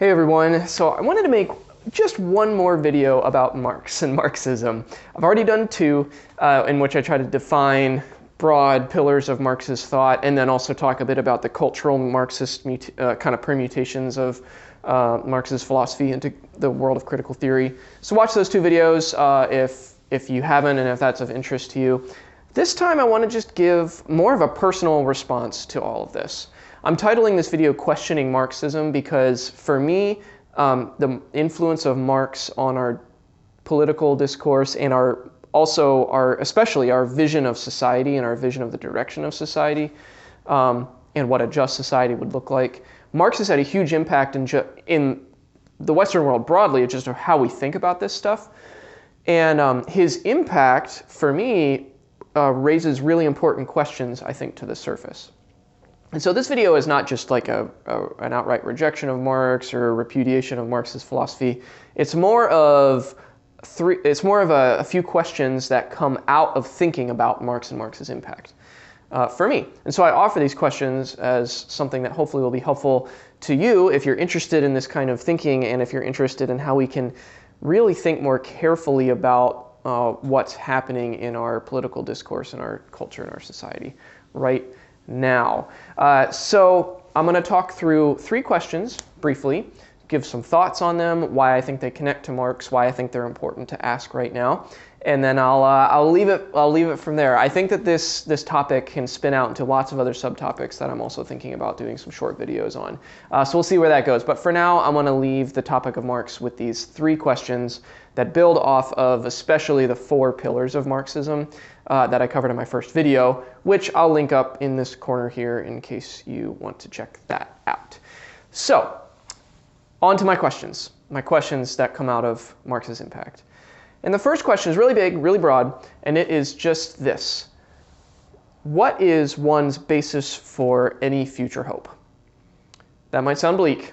Hey everyone, so I wanted to make just one more video about Marx and Marxism. I've already done two in which I try to define broad pillars of Marxist thought and then also talk a bit about the cultural Marxist kind of permutations of Marxist philosophy into the world of critical theory. So watch those two videos if you haven't and if that's of interest to you. This time I want to just give more of a personal response to all of this. I'm titling this video Questioning Marxism because for me, the influence of Marx on our political discourse and especially our vision of society and our vision of the direction of society and what a just society would look like. Marx has had a huge impact in the Western world broadly, just how we think about this stuff. And his impact, for me, raises really important questions, I think, to the surface. And so this video is not just like an outright rejection of Marx or a repudiation of Marxist philosophy. It's more of a few questions that come out of thinking about Marx and Marx's impact for me. And so I offer these questions as something that hopefully will be helpful to you if you're interested in this kind of thinking and if you're interested in how we can really think more carefully about what's happening in our political discourse, in our culture, in our society right now. So I'm going to talk through three questions briefly, give some thoughts on them, why I think they connect to Marx, why I think they're important to ask right now, and then I'll leave it from there. I think that this topic can spin out into lots of other subtopics that I'm also thinking about doing some short videos on. So we'll see where that goes. But for now, I'm going to leave the topic of Marx with these three questions that build off of especially the four pillars of Marxism that I covered in my first video, which I'll link up in this corner here in case you want to check that out. So, on to my questions that come out of Marx's impact. And the first question is really big, really broad, and it is just this. What is one's basis for any future hope? That might sound bleak,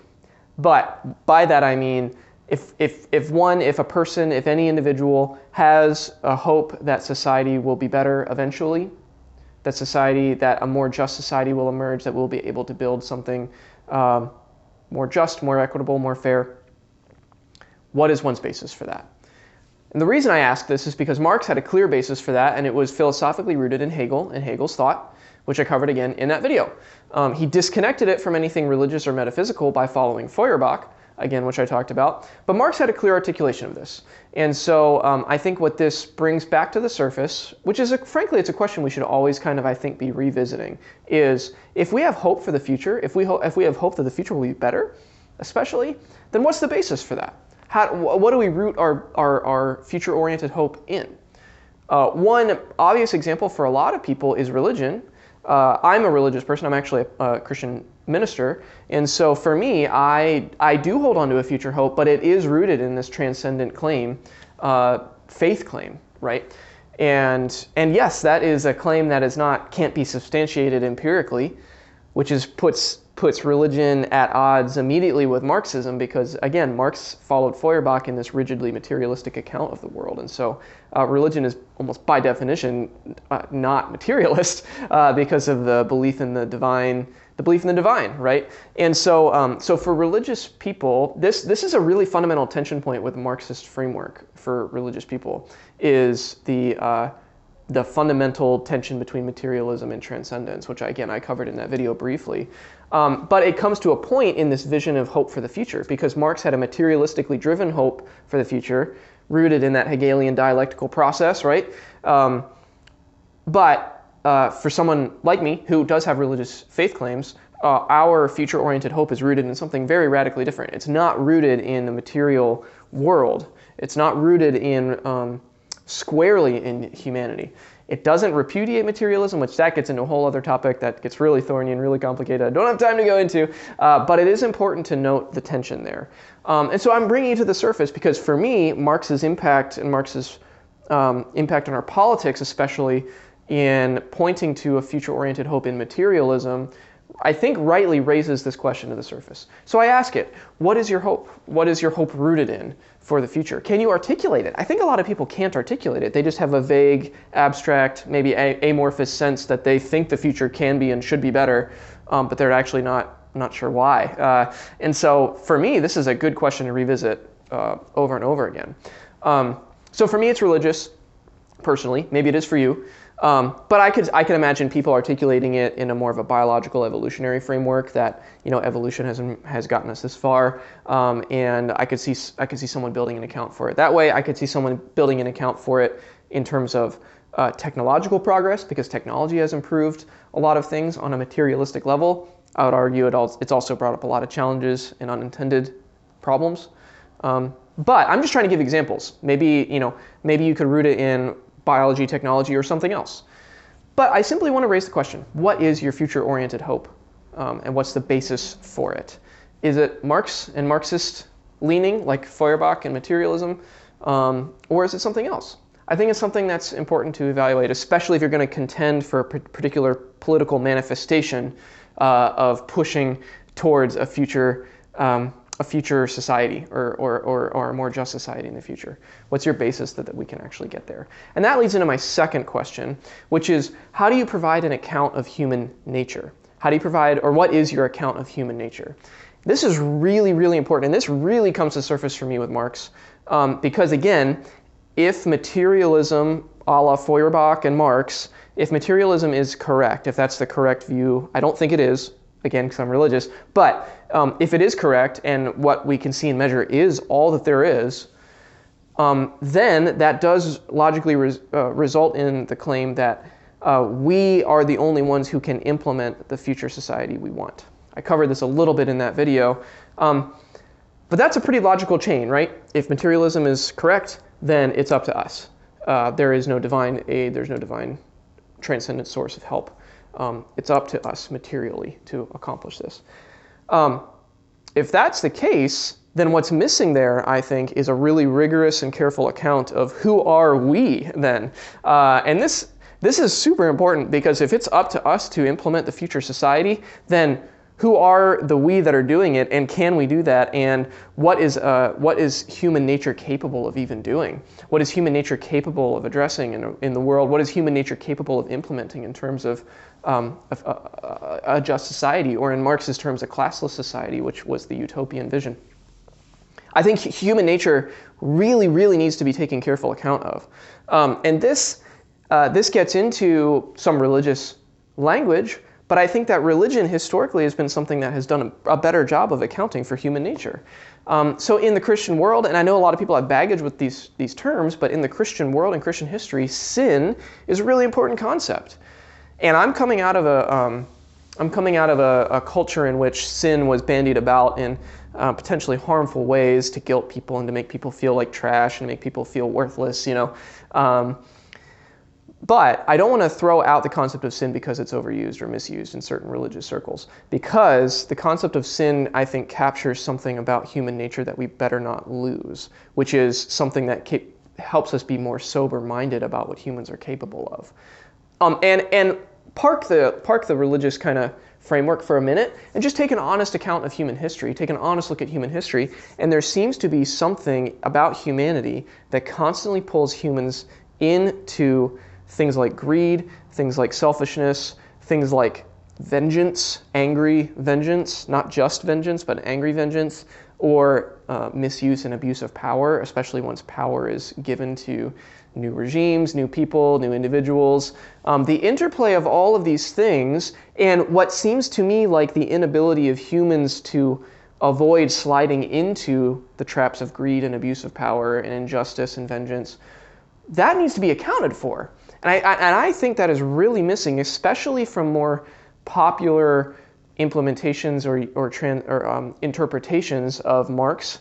but by that I mean if a person, if any individual has a hope that society will be better eventually, that a more just society will emerge, that we'll be able to build something more just, more equitable, more fair, what is one's basis for that? And the reason I ask this is because Marx had a clear basis for that, and it was philosophically rooted in Hegel and Hegel's thought, which I covered again in that video. He disconnected it from anything religious or metaphysical by following Feuerbach, again, which I talked about. But Marx had a clear articulation of this. And so I think what this brings back to the surface, which is, frankly, it's a question we should always kind of, I think, be revisiting, is if we have hope for the future, if we have hope that the future will be better, especially, then what's the basis for that? What do we root our future-oriented hope in? One obvious example for a lot of people is religion. I'm a religious person. I'm actually a Christian minister. And so for me, I do hold on to a future hope, but it is rooted in this transcendent claim, faith claim, right? And yes, that is a claim that can't be substantiated empirically, which puts religion at odds immediately with Marxism because, again, Marx followed Feuerbach in this rigidly materialistic account of the world. And so religion is almost by definition not materialist because of the belief in the divine, right? And so, so for religious people, this is a really fundamental tension point with the Marxist framework for religious people, is the fundamental tension between materialism and transcendence, which I covered in that video briefly. But it comes to a point in this vision of hope for the future because Marx had a materialistically driven hope for the future, rooted in that Hegelian dialectical process, right? But for someone like me who does have religious faith claims, our future-oriented hope is rooted in something very radically different. It's not rooted in the material world. It's not rooted in squarely in humanity. It doesn't repudiate materialism, which that gets into a whole other topic that gets really thorny and really complicated. I don't have time to go into, but it is important to note the tension there. And so I'm bringing it to the surface because for me, Marx's impact and Marx's impact on our politics, especially in pointing to a future-oriented hope in materialism, I think rightly raises this question to the surface. So I ask it, what is your hope? What is your hope rooted in for the future? Can you articulate it? I think a lot of people can't articulate it. They just have a vague, abstract, maybe amorphous sense that they think the future can be and should be better, but they're actually not not sure why. And so for me, this is a good question to revisit over and over again. So for me, it's religious, personally. Maybe it is for you. But I could imagine people articulating it in a more of a biological evolutionary framework that, you know, evolution has gotten us this far, and I could see someone building an account for it that way. I could see someone building an account for it in terms of technological progress, because technology has improved a lot of things on a materialistic level. I would argue it's also brought up a lot of challenges and unintended problems. But I'm just trying to give examples. Maybe you could root it in biology, technology, or something else. But I simply want to raise the question, what is your future-oriented hope? And what's the basis for it? Is it Marx and Marxist leaning, like Feuerbach and materialism? Or is it something else? I think it's something that's important to evaluate, especially if you're going to contend for a particular political manifestation of pushing towards a future society or a more just society in the future. What's your basis that we can actually get there? And that leads into my second question, which is, how do you provide an account of human nature? How do you provide, or what is your account of human nature? This is really, really important, and this really comes to surface for me with Marx, because again, if materialism, a la Feuerbach and Marx, if materialism is correct, if that's the correct view, I don't think it is, again, because I'm religious, but if it is correct and what we can see and measure is all that there is, then that does logically result in the claim that we are the only ones who can implement the future society we want. I covered this a little bit in that video, but that's a pretty logical chain, right? If materialism is correct, then it's up to us. There is no divine aid, there's no divine transcendent source of help. It's up to us materially to accomplish this. If that's the case, then what's missing there, I think, is a really rigorous and careful account of who are we then. And this is super important, because if it's up to us to implement the future society, then who are the we that are doing it, and can we do that? And what is human nature capable of even doing? What is human nature capable of addressing in the world? What is human nature capable of implementing in terms of a just society, or in Marx's terms, a classless society, which was the utopian vision? I think human nature really, really needs to be taken careful account of. And this gets into some religious language, but I think that religion historically has been something that has done a better job of accounting for human nature. So in the Christian world, and I know a lot of people have baggage with these terms, but in the Christian world and Christian history, sin is a really important concept. And I'm coming out of a culture in which sin was bandied about in potentially harmful ways to guilt people and to make people feel like trash and make people feel worthless, you know. But I don't want to throw out the concept of sin because it's overused or misused in certain religious circles, because the concept of sin, I think, captures something about human nature that we better not lose, which is something that helps us be more sober-minded about what humans are capable of. And park the religious kind of framework for a minute and just take an honest account of human history, take an honest look at human history, and there seems to be something about humanity that constantly pulls humans into things like greed, things like selfishness, things like vengeance, angry vengeance, not just vengeance, but angry vengeance, or misuse and abuse of power, especially once power is given to new regimes, new people, new individuals. The interplay of all of these things, and what seems to me like the inability of humans to avoid sliding into the traps of greed and abuse of power and injustice and vengeance, that needs to be accounted for. And I think that is really missing, especially from more popular implementations or interpretations of Marx.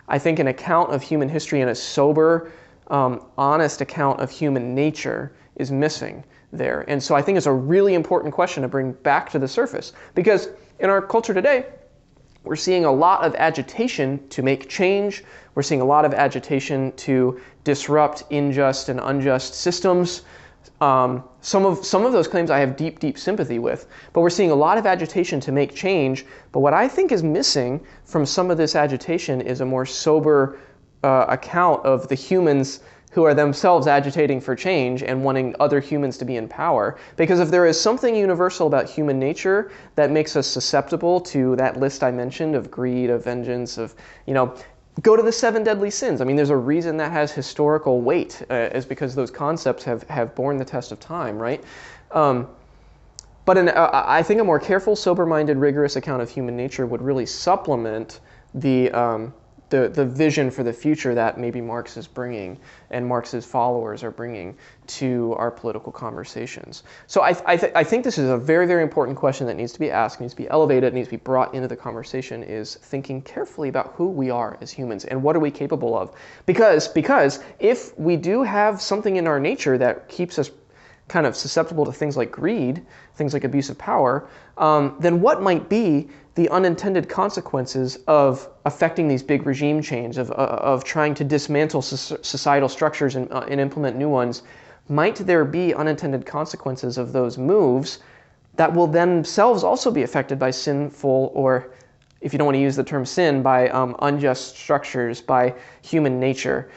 I think an account of human history and a sober, honest account of human nature is missing there. And so I think it's a really important question to bring back to the surface, because in our culture today, we're seeing a lot of agitation to make change. We're seeing a lot of agitation to disrupt unjust and unjust systems. Some of those claims I have deep, deep sympathy with, but we're seeing a lot of agitation to make change. But what I think is missing from some of this agitation is a more sober account of the humans who are themselves agitating for change and wanting other humans to be in power. Because if there is something universal about human nature that makes us susceptible to that list I mentioned of greed, of vengeance, of, go to the 7 deadly sins. I mean, there's a reason that has historical weight, is because those concepts have borne the test of time, right? But I think a more careful, sober-minded, rigorous account of human nature would really supplement the vision for the future that maybe Marx is bringing and Marx's followers are bringing to our political conversations. So I think this is a very, very important question that needs to be asked, needs to be elevated, needs to be brought into the conversation, is thinking carefully about who we are as humans and what are we capable of. Because if we do have something in our nature that keeps us kind of susceptible to things like greed, things like abuse of power, then what might be the unintended consequences of affecting these big regime change, of trying to dismantle societal structures and implement new ones? Might there be unintended consequences of those moves that will themselves also be affected by sinful, or if you don't want to use the term sin, by unjust structures, by human nature?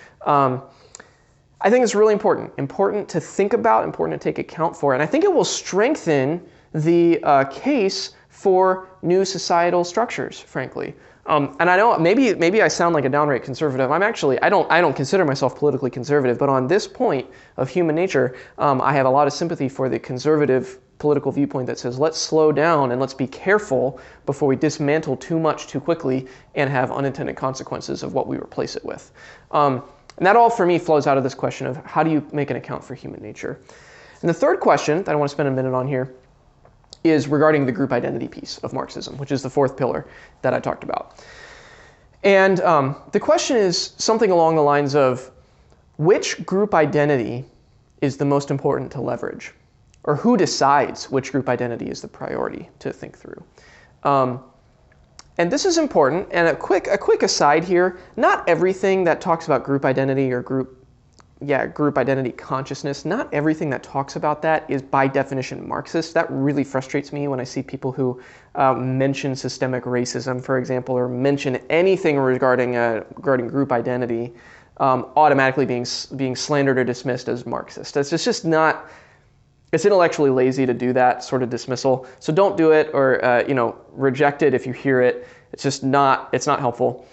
I think it's really important to think about, important to take account for, and I think it will strengthen the case for new societal structures, frankly. And I know maybe I sound like a downright conservative. I don't consider myself politically conservative, but on this point of human nature, I have a lot of sympathy for the conservative political viewpoint that says, let's slow down and let's be careful before we dismantle too much too quickly and have unintended consequences of what we replace it with. And that all, for me, flows out of this question of how do you make an account for human nature? And the third question that I want to spend a minute on here is regarding the group identity piece of Marxism, which is the fourth pillar that I talked about. And the question is something along the lines of, which group identity is the most important to leverage? Or who decides which group identity is the priority to think through? And this is important, and a quick aside here, not everything that talks about group identity or group identity consciousness, not everything that talks about that is by definition Marxist. That really frustrates me when I see people who mention systemic racism, for example, or mention anything regarding group identity automatically being slandered or dismissed as Marxist. It's just not. It's intellectually lazy to do that sort of dismissal. So don't do it, or reject it if you hear it. It's just not. It's not helpful.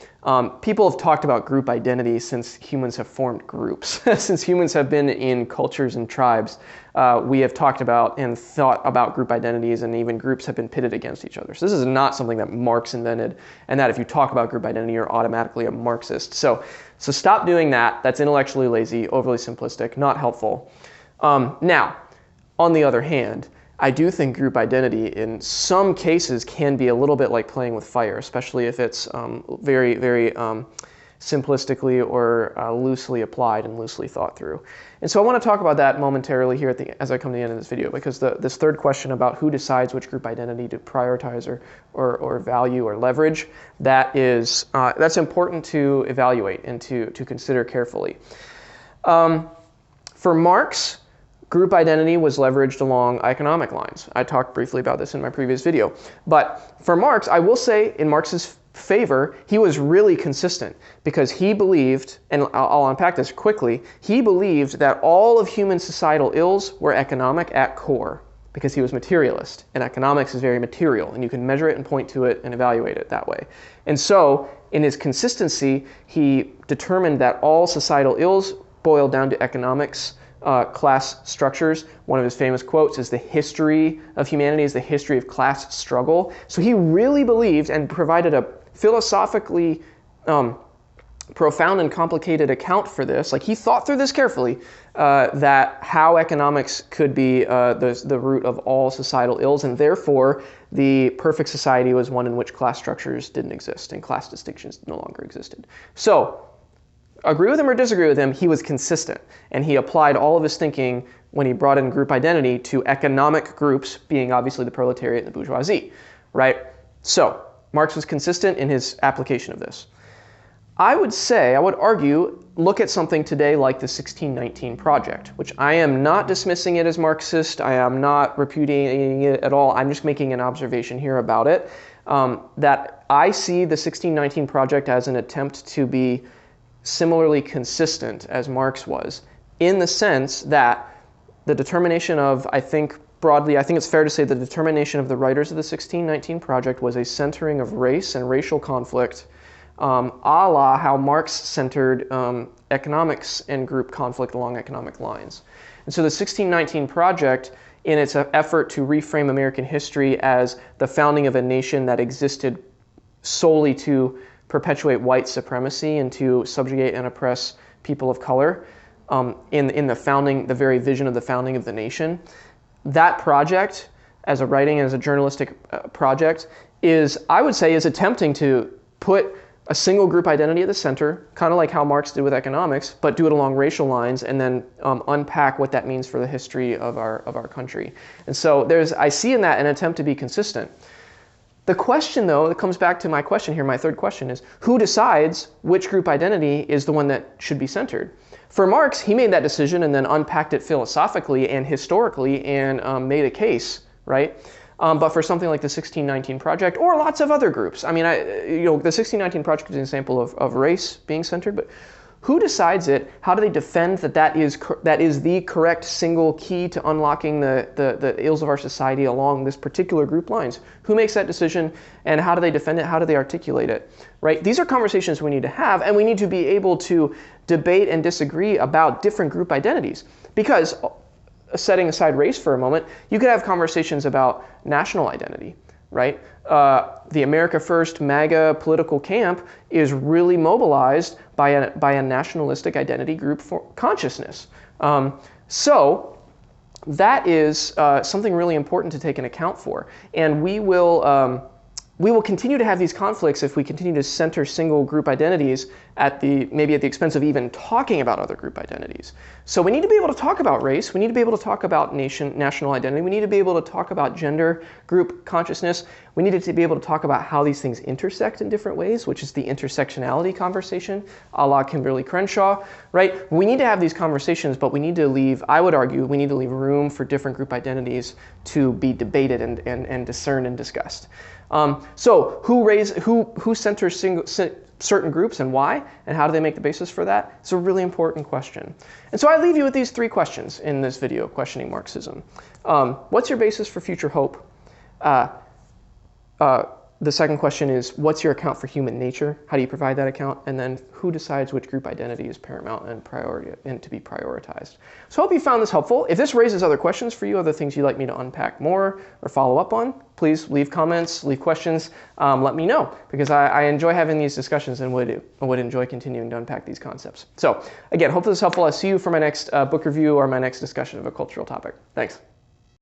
People have talked about group identity since humans have formed groups. Since humans have been in cultures and tribes, we have talked about and thought about group identities, and even groups have been pitted against each other. So this is not something that Marx invented, and that if you talk about group identity, you're automatically a Marxist. So stop doing that. That's intellectually lazy, overly simplistic, not helpful. Now, on the other hand, I do think group identity in some cases can be a little bit like playing with fire, especially if it's very, very simplistically or loosely applied and loosely thought through. And so I want to talk about that momentarily here as I come to the end of this video, because this third question about who decides which group identity to prioritize or value or leverage, that's important to evaluate and to consider carefully. For Marx, group identity was leveraged along economic lines. I talked briefly about this in my previous video. But for Marx, I will say in Marx's favor, he was really consistent, because he believed, and I'll unpack this quickly, he believed that all of human societal ills were economic at core, because he was materialist, and economics is very material, and you can measure it and point to it and evaluate it that way. And so, in his consistency, he determined that all societal ills boiled down to economics, class structures. One of his famous quotes is, "The history of humanity is the history of class struggle." So he really believed and provided a philosophically profound and complicated account for this. Like, he thought through this carefully, that how economics could be the root of all societal ills, and therefore the perfect society was one in which class structures didn't exist and class distinctions no longer existed. So, agree with him or disagree with him, he was consistent, and he applied all of his thinking when he brought in group identity to economic groups, being obviously the proletariat and the bourgeoisie, right? So, Marx was consistent in his application of this. I would argue, look at something today like the 1619 Project, which I am not dismissing it as Marxist, I am not repudiating it at all, I'm just making an observation here about it, that I see the 1619 Project as an attempt to be similarly consistent as Marx was, in the sense that the determination of, I think it's fair to say the determination of the writers of the 1619 Project was a centering of race and racial conflict, a la how Marx centered economics and group conflict along economic lines. And so the 1619 Project, in its effort to reframe American history as the founding of a nation that existed solely to perpetuate white supremacy and to subjugate and oppress people of color, in the very vision of the founding of the nation, that project, as a writing, as a journalistic project, I would say, is attempting to put a single group identity at the center, kind of like how Marx did with economics, but do it along racial lines, and then unpack what that means for the history of our country. And so I see in that an attempt to be consistent. The question, though, that comes back to my question here, my third question, is who decides which group identity is the one that should be centered? For Marx, he made that decision and then unpacked it philosophically and historically and made a case, right? But for something like the 1619 Project or lots of other groups, I mean, the 1619 Project is an example of race being centered, but who decides it? How do they defend that is the correct single key to unlocking the ills of our society along this particular group lines? Who makes that decision, and how do they defend it? How do they articulate it? Right? These are conversations we need to have, and we need to be able to debate and disagree about different group identities. Because, setting aside race for a moment, you could have conversations about national identity, right? The America First MAGA political camp is really mobilized by a nationalistic identity group for consciousness. So that is something really important to take into account for. And we will continue to have these conflicts if we continue to center single group identities maybe at the expense of even talking about other group identities. So we need to be able to talk about race. We need to be able to talk about national identity. We need to be able to talk about gender, group consciousness. We need to be able to talk about how these things intersect in different ways, which is the intersectionality conversation, a la Kimberly Crenshaw, right? We need to have these conversations, but we need to leave, I would argue, we need to leave room for different group identities to be debated and discerned and discussed. So who centers certain groups and why, and how do they make the basis for that? It's a really important question. And so I leave you with these three questions in this video, Questioning Marxism. What's your basis for future hope? The second question is, what's your account for human nature? How do you provide that account? And then who decides which group identity is paramount and to be prioritized? So I hope you found this helpful. If this raises other questions for you, other things you'd like me to unpack more or follow up on, please leave comments, leave questions, let me know, because I enjoy having these discussions and would enjoy continuing to unpack these concepts. So again, hopefully this is helpful. I'll see you for my next book review or my next discussion of a cultural topic. Thanks.